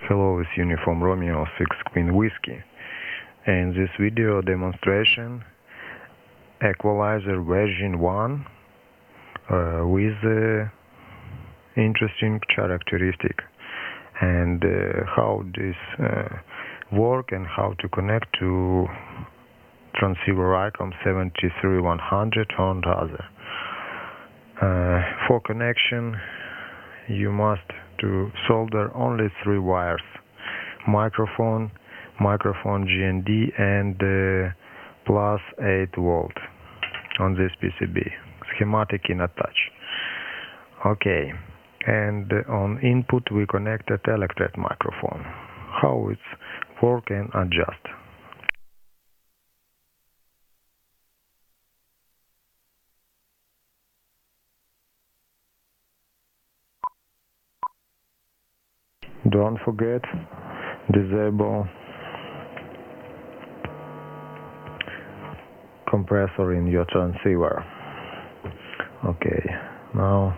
Hello, it's Uniform Romeo 6 Queen Whiskey. In this video demonstration, Equalizer version 1 with interesting characteristic, and how this work and how to connect to transceiver Icom 7300 on the other. For connection, you must to solder only 3 wires: microphone GND, and plus 8 volt on this PCB. Schematic in attach. Okay, and on input we connected electret microphone. How it's work and adjust. Don't forget, disable compressor in your transceiver. Okay, now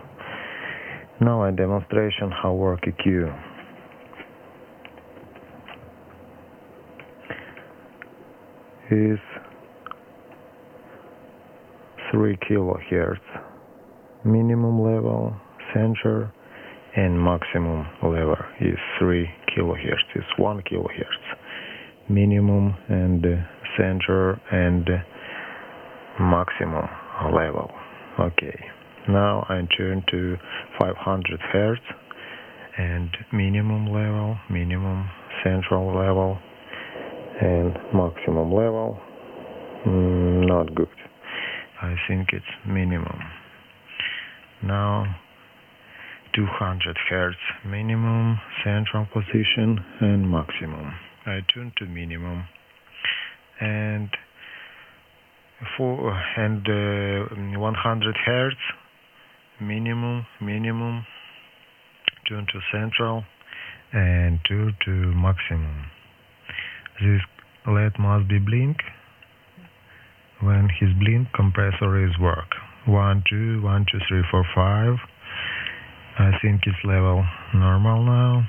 a demonstration how work EQ. Is 3 kHz minimum level, center, and maximum level is 3 kHz. It's 1 kHz minimum and center and maximum level. Okay, now I turn to 500 Hz and minimum level, minimum central level, and maximum level. Not good. I think it's minimum. Now 200 Hz minimum, central position, and maximum. I turn to minimum, and 100 Hz minimum, turn to central, and turn to maximum. This LED must be blink. When his blink, compressor is work. 1, 2, 1, 2, 3, 4, 5. I think it's level normal now.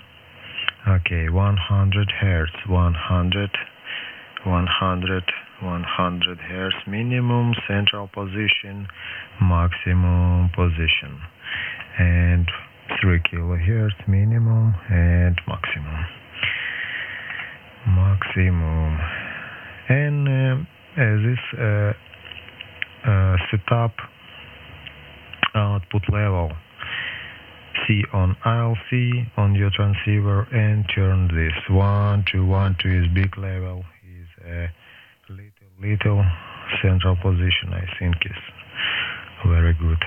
Okay, 100 Hz, 100 Hz minimum, central position, maximum position, and 3 kHz minimum and maximum. And this setup output level. See on ILC on your transceiver and turn this 1 to 1 to is big level, is a little central position. I think is very good.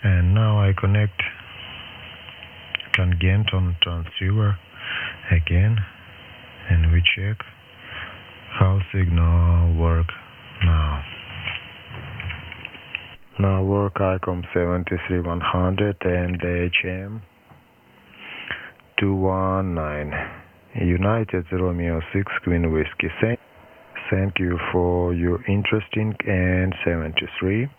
And now I connect tangent on transceiver again, and we check how signal work now. Now work Icom 7300 and HM 219 United Romeo 6 Queen Whiskey. Thank you for your interesting and 73.